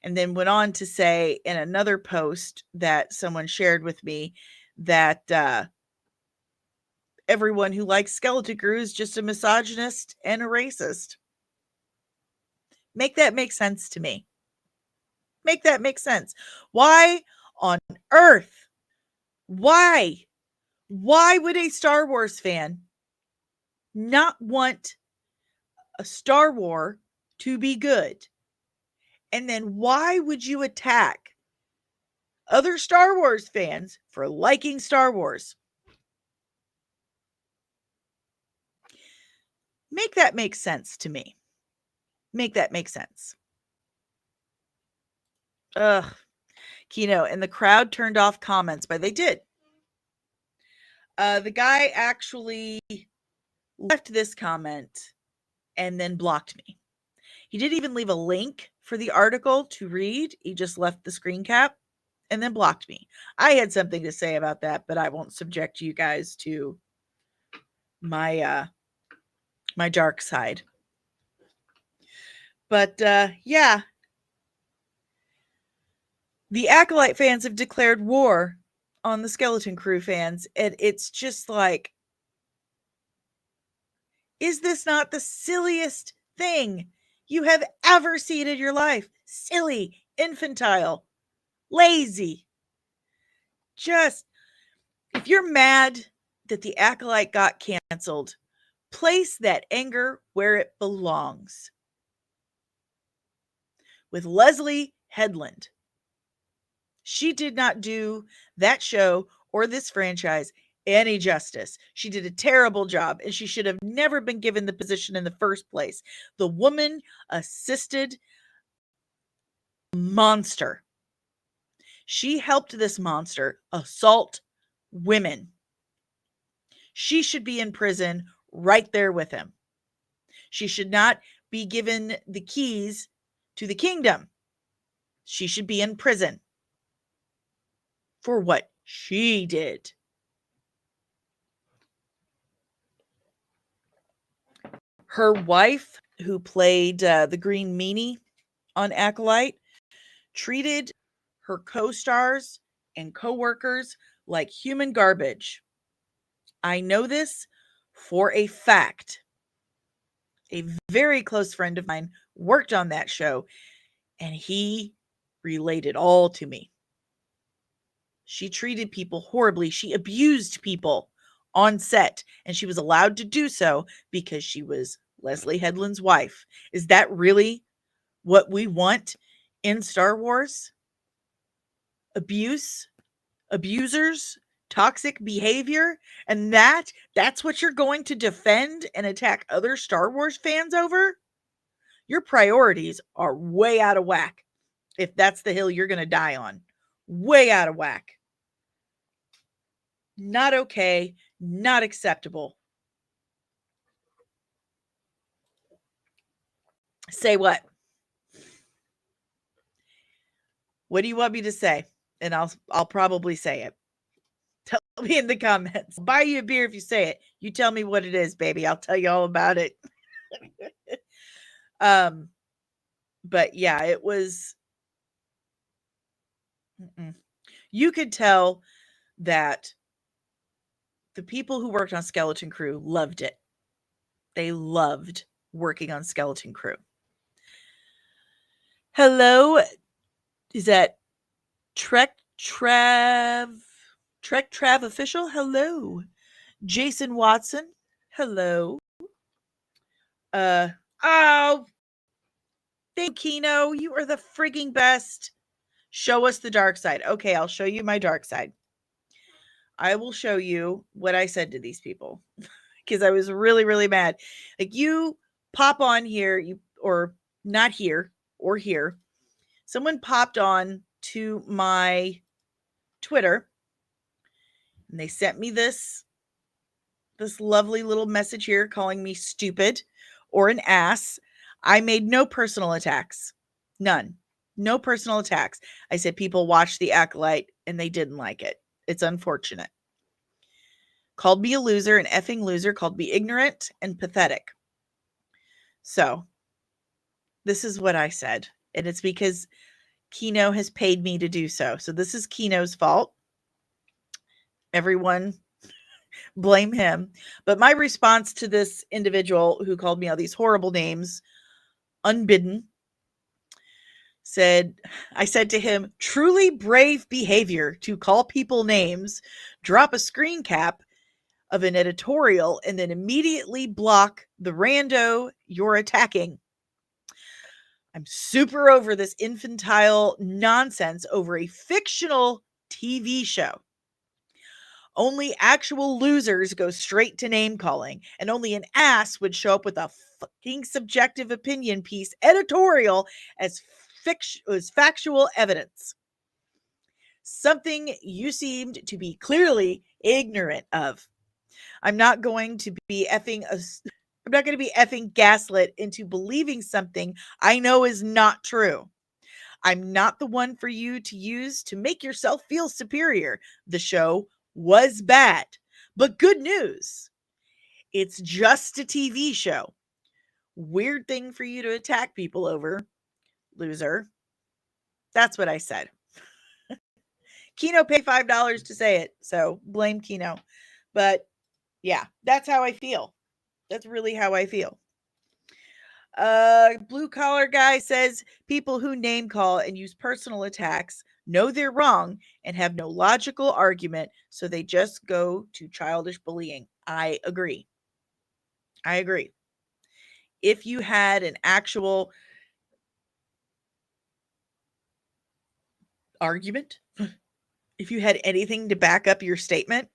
[SPEAKER 1] And then went on to say in another post that someone shared with me that everyone who likes Skeleton Crew is just a misogynist and a racist. Make that make sense to me. Make that make sense. Why on earth? Why? Why would a Star Wars fan not want a Star War to be good? And then why would you attack other Star Wars fans for liking Star Wars? Make that make sense to me. Make that make sense. Ugh. Kino, and the crowd turned off comments, but they did. The guy actually left this comment and then blocked me. He didn't even leave a link for the article to read. He just left the screen cap and then blocked me. I had something to say about that, but I won't subject you guys to my my dark side. But yeah. The Acolyte fans have declared war on the Skeleton Crew fans, and it's just like, is this not the silliest thing you have ever seen in your life? Silly, infantile, lazy. Just, if you're mad that the Acolyte got canceled, place that anger where it belongs. With Leslie Headland. She did not do that show or this franchise any justice. She did a terrible job, and she should have never been given the position in the first place. The woman assisted monster. She helped this monster assault women. She should be in prison right there with him. She should not be given the keys to the kingdom. She should be in prison for what she did. Her wife, who played the Green Meanie on Acolyte, treated her co-stars and co-workers like human garbage. I know this for a fact. A very close friend of mine worked on that show, and he relayed it all to me. She treated people horribly. She abused people on set, and she was allowed to do so because she was Leslie Headland's wife. Is that really what we want in Star Wars? Abuse, abusers, toxic behavior, and that's what you're going to defend and attack other Star Wars fans over? Your priorities are way out of whack if that's the hill you're going to die on. Way out of whack. Not okay, not acceptable. Say what? What do you want me to say? And I'll probably say it. Tell me in the comments. I'll buy you a beer if you say it. You tell me what it is, baby. I'll tell you all about it. But yeah, it was. You could tell that the people who worked on Skeleton Crew loved it. They loved working on Skeleton Crew. Hello, is that Trek Trav official? Hello, Jason Watson. Hello. Oh, thank you, Kino. You are the frigging best. Show us the dark side. Okay, I'll show you my dark side. I will show you what I said to these people because I was really, really mad. Like, you pop on here, or not here or here. Someone popped on to my Twitter and they sent me this lovely little message here calling me stupid or an ass. I made no personal attacks. None. No personal attacks. I said people watched The Acolyte and they didn't like it. It's unfortunate. Called me a loser, an effing loser, called me ignorant and pathetic. So, this is what I said. And it's because Kino has paid me to do so. So this is Kino's fault. Everyone Blame him. But my response to this individual who called me all these horrible names, unbidden, I said to him, truly brave behavior to call people names, drop a screen cap of an editorial, and then immediately block the rando you're attacking. I'm super over this infantile nonsense over a fictional TV show. Only actual losers go straight to name calling, and only an ass would show up with a fucking subjective opinion piece editorial as factual evidence. Something you seemed to be clearly ignorant of. I'm not going to be effing gaslit into believing something I know is not true. I'm not the one for you to use to make yourself feel superior. The show was bad, but good news. It's just a TV show. Weird thing for you to attack people over, loser. That's what I said. Kino paid $5 to say it, so blame Kino. But yeah, that's how I feel. That's really how I feel. Blue collar guy says people who name call and use personal attacks know they're wrong and have no logical argument, so they just go to childish bullying. I agree. If you had an actual argument, if you had anything to back up your statement,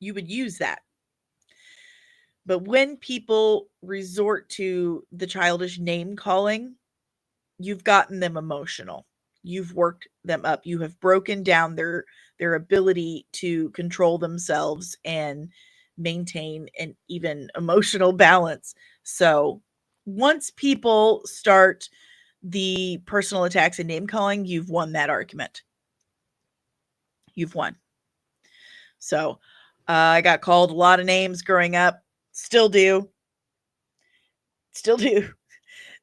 [SPEAKER 1] you would use that. But when people resort to the childish name calling, you've gotten them emotional. You've worked them up. You have broken down their ability to control themselves and maintain an even emotional balance. So once people start the personal attacks and name calling, you've won that argument. You've won. So I got called a lot of names growing up. Still do.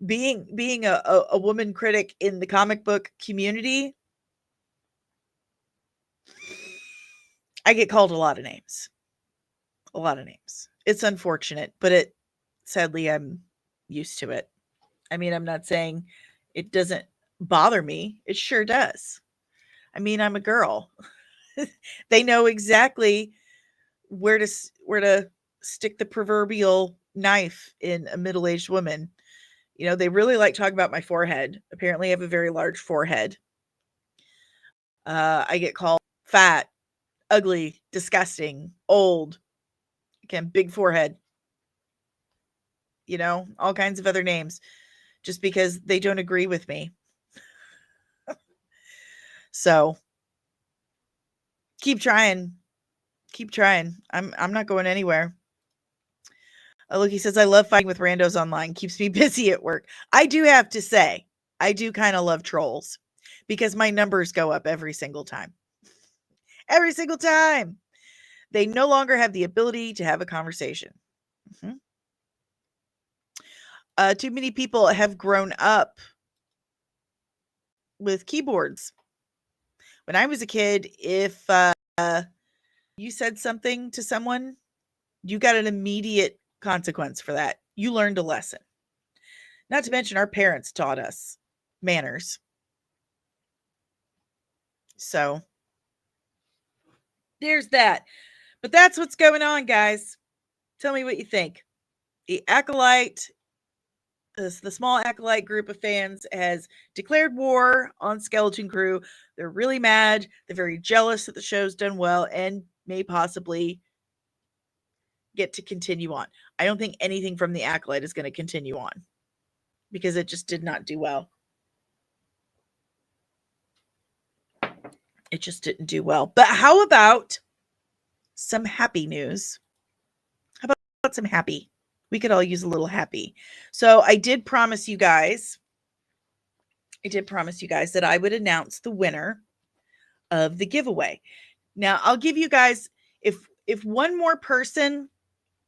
[SPEAKER 1] Being a woman critic in the comic book community, I get called a lot of names. It's unfortunate, but sadly I'm used to it. I mean, I'm not saying it doesn't bother me. It sure does. I mean, I'm a girl. They know exactly where to stick the proverbial knife in a middle-aged woman. You know, they really like talking about my forehead. Apparently, I have a very large forehead. I get called fat, ugly, disgusting, old. Again, big forehead. You know, all kinds of other names just because they don't agree with me. So keep trying. I'm not going anywhere. Look, he says, I love fighting with randos online. Keeps me busy at work. I do have to say, I do kind of love trolls because my numbers go up every single time. Every single time. They no longer have the ability to have a conversation. Mm-hmm. Too many people have grown up with keyboards. When I was a kid, if you said something to someone, you got an immediate consequence for that. You learned a lesson. Not to mention our parents taught us manners. So there's that. But that's what's going on, guys. Tell me what you think. The Acolyte, the small Acolyte group of fans has declared war on Skeleton Crew. They're really mad. They're very jealous that the show's done well and may possibly get to continue on. I don't think anything from the Acolyte is going to continue on because it just did not do well. It just didn't do well. But how about some happy news? How about some happy? We could all use a little happy. So I did promise you guys that I would announce the winner of the giveaway. Now, I'll give you guys, if one more person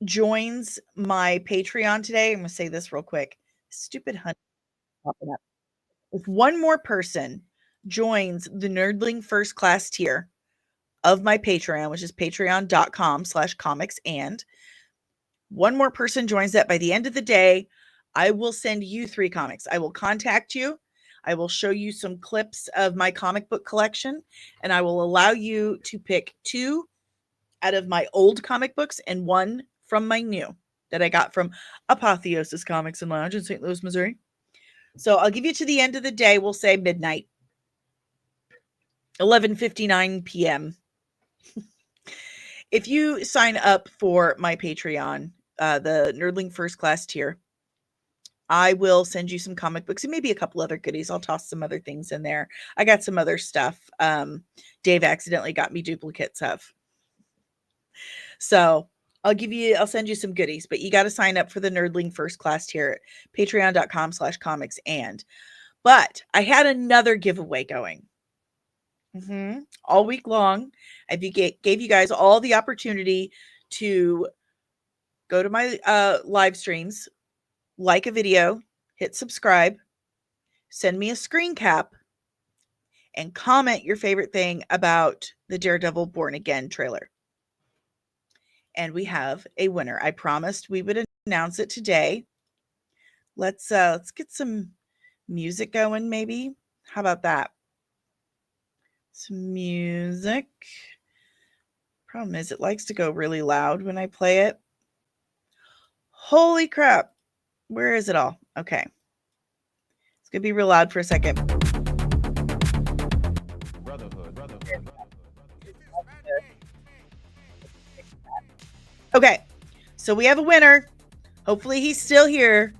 [SPEAKER 1] joins my Patreon today, I'm going to say this real quick. Stupid honey popping up. If one more person joins the Nerdling First Class tier, of my Patreon, which is patreon.com/comicsand. One more person joins that by the end of the day, I will send you 3 comics. I will contact you. I will show you some clips of my comic book collection, and I will allow you to pick 2 out of my old comic books and 1 from my new that I got from Apotheosis Comics and Lounge in St. Louis, Missouri. So I'll give you to the end of the day. We'll say midnight, 11:59 p.m. If you sign up for my Patreon, the Nerdling First Class tier, I will send you some comic books and maybe a couple other goodies. I'll toss some other things in there. I got some other stuff. Dave accidentally got me duplicates of. So I'll send you some goodies, but you got to sign up for the Nerdling First Class tier at patreon.com/comicsand. But I had another giveaway going. All week long. I gave you guys all the opportunity to go to my live streams, like a video, hit subscribe, send me a screen cap, and comment your favorite thing about the Daredevil Born Again trailer. And we have a winner. I promised we would announce it today. Let's get some music going, maybe. How about that? Some music. Problem is, it likes to go really loud when I play it. Holy crap. Where is it all? Okay. It's going to be real loud for a second. Okay. So we have a winner. Hopefully he's still here.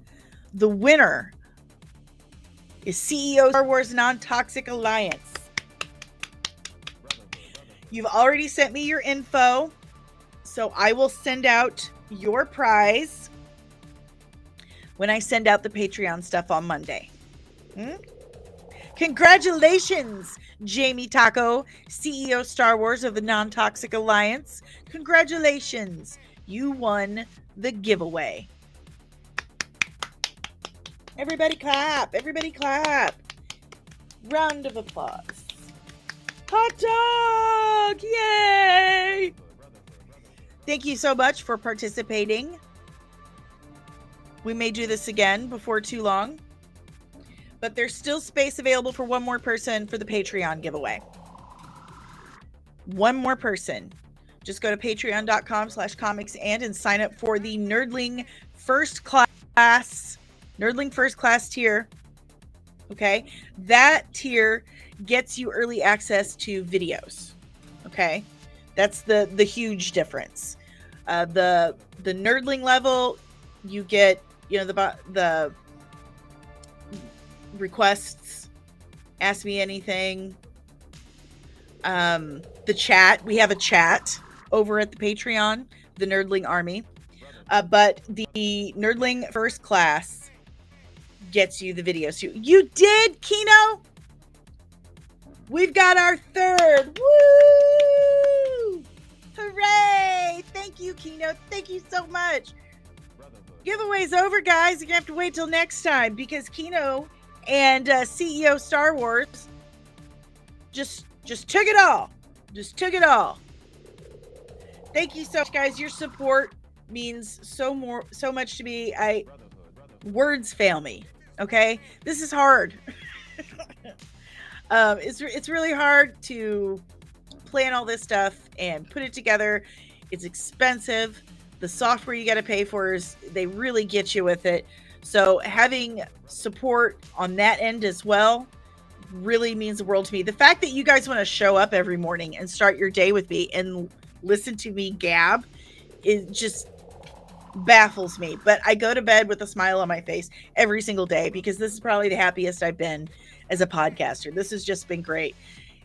[SPEAKER 1] The winner is CEO Star Wars Non-Toxic Alliance. You've already sent me your info, so I will send out your prize when I send out the Patreon stuff on Monday. Congratulations, Jamie Taco, CEO Star Wars of the Non-Toxic Alliance. Congratulations. You won the giveaway. Everybody clap. Everybody clap. Round of applause. Hot dog! Yay! Thank you so much for participating. We may do this again before too long, but there's still space available for one more person for the Patreon giveaway. One more person. Just go to patreon.com/comicsand and sign up for the Nerdling First Class tier. Okay? That tier gets you early access to videos. Okay? That's the huge difference. The Nerdling level, you get, the requests, ask me anything. The chat, we have a chat over at the Patreon, the Nerdling Army. But the Nerdling First Class gets you the videos. You did, Kino? We've got our third. Woo! Hooray! Thank you, Kino. Thank you so much. Giveaway's over, guys. You're going to have to wait till next time because Kino and CEO Star Wars just took it all. Just took it all. Thank you so much, guys. Your support means so much to me. Words fail me. Okay? This is hard. It's really hard to plan all this stuff and put it together. It's expensive. The software you got to pay for they really get you with it. So having support on that end as well really means the world to me. The fact that you guys want to show up every morning and start your day with me and listen to me gab, it just baffles me. But I go to bed with a smile on my face every single day because this is probably the happiest I've been as a podcaster. This has just been great.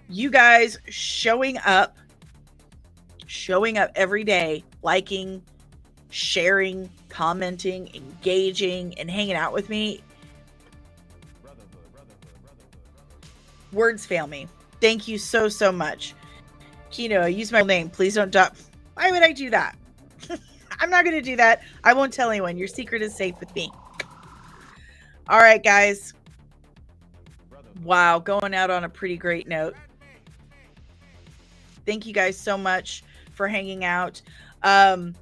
[SPEAKER 1] You guys showing up every day, liking, sharing, commenting, engaging, and hanging out with me. Words fail me. Thank you so much. Kino, I use my name. Please don't duck. Why would I do that? I'm not going to do that. I won't tell anyone. Your secret is safe with me. All right, guys. Wow, going out on a pretty great note. Thank you guys so much for hanging out. I'm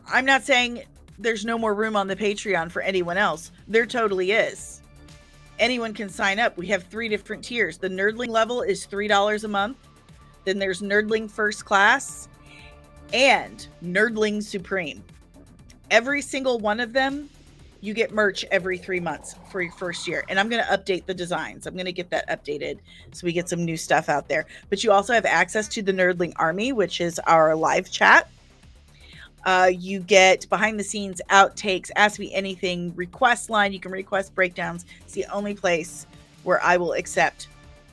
[SPEAKER 1] not saying there's no more room on the Patreon for anyone else. There totally is. Anyone can sign up. We have 3 different tiers. The Nerdling level is $3 a month. Then there's Nerdling First Class and Nerdling Supreme. Every single one of them, you get merch every 3 months for your first year. And I'm going to update the designs. I'm going to get that updated so we get some new stuff out there. But you also have access to the Nerdling Army, which is our live chat. You get behind the scenes outtakes, Ask Me Anything, request line. You can request breakdowns. It's the only place where I will accept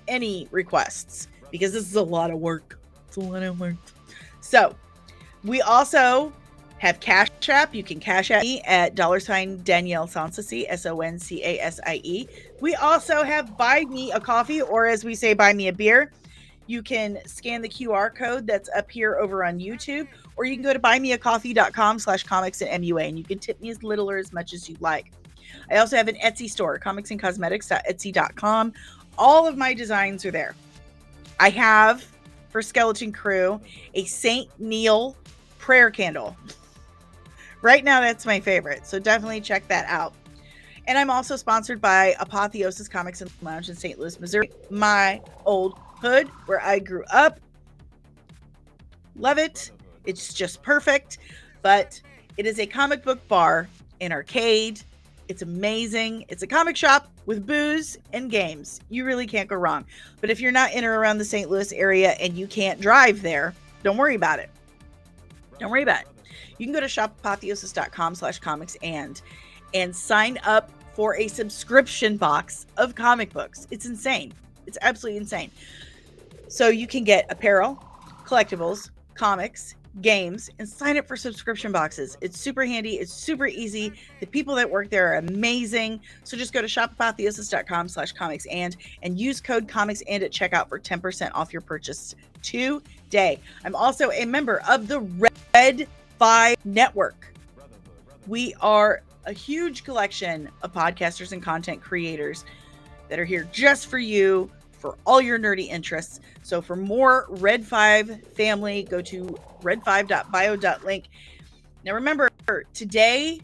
[SPEAKER 1] any requests because this is a lot of work. It's a lot of work. So we also have Cash App. You can cash at me at $DanielleSoncasie, SONCASIE. We also have Buy Me a Coffee, or as we say, Buy Me a Beer. You can scan the QR code that's up here over on YouTube, or you can go to buymeacoffee.com/comicsandmua, and you can tip me as little or as much as you like. I also have an Etsy store, comicsandcosmetics.etsy.com. All of my designs are there. I have, for Skeleton Crew, a St. Neil prayer candle. Right now, that's my favorite, so definitely check that out. And I'm also sponsored by Apotheosis Comics and Lounge in St. Louis, Missouri, my old hood where I grew up. Love it. It's just perfect. But it is a comic book bar and arcade. It's amazing. It's a comic shop with booze and games. You really can't go wrong. But if you're not in or around the St. Louis area and you can't drive there, don't worry about it. Don't worry about it. You can go to shopapotheosis.com/comics and sign up for a subscription box of comic books. It's insane. It's absolutely insane. So you can get apparel, collectibles, comics, games, and sign up for subscription boxes. It's super handy. It's super easy. The people that work there are amazing. So just go to shopapotheosis.com/comics and use code comics and at checkout for 10% off your purchase today. I'm also a member of the Red 5 Network. We are a huge collection of podcasters and content creators that are here just for you, for all your nerdy interests. So for more Red 5 family, go to red5.bio.link. Now remember, today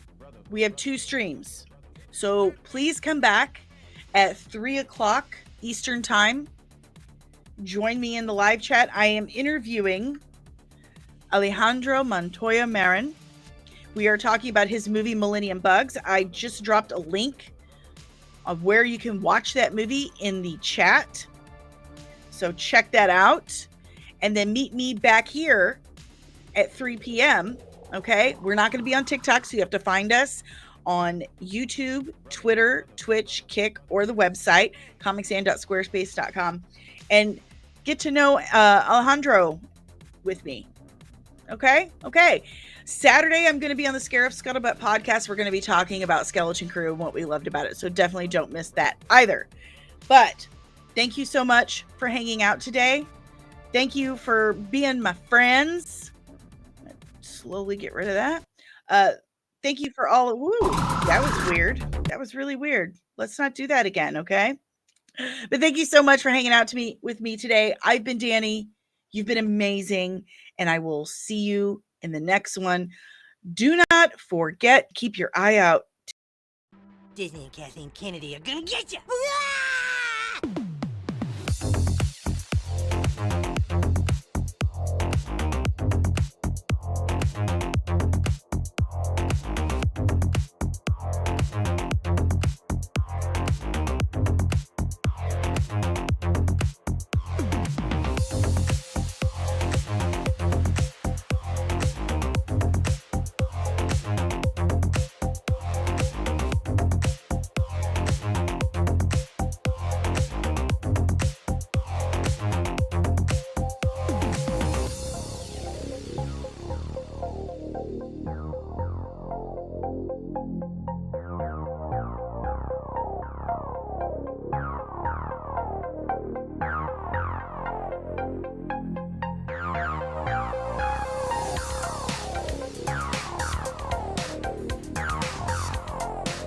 [SPEAKER 1] we have 2 streams. So please come back at 3 o'clock Eastern time. Join me in the live chat. I am interviewing Alejandro Montoya Marin. We are talking about his movie Millennium Bugs. I just dropped a link of where you can watch that movie in the chat. So check that out. And then meet me back here at 3 p.m. Okay? We're not going to be on TikTok, so you have to find us on YouTube, Twitter, Twitch, Kick, or the website, comicsand.squarespace.com. And get to know Alejandro with me. Okay? Okay. Saturday, I'm going to be on the Scarif Scuttlebutt podcast. We're going to be talking about Skeleton Crew and what we loved about it. So definitely don't miss that either. But thank you so much for hanging out today. Thank you for being my friends. Slowly get rid of that. Thank you for all. Woo, that was weird. That was really weird. Let's not do that again, okay? But thank you so much for hanging out with me today. I've been Danny. You've been amazing. And I will see you in the next one. Do not forget, keep your eye out.
[SPEAKER 2] Disney and Kathleen Kennedy are gonna get you!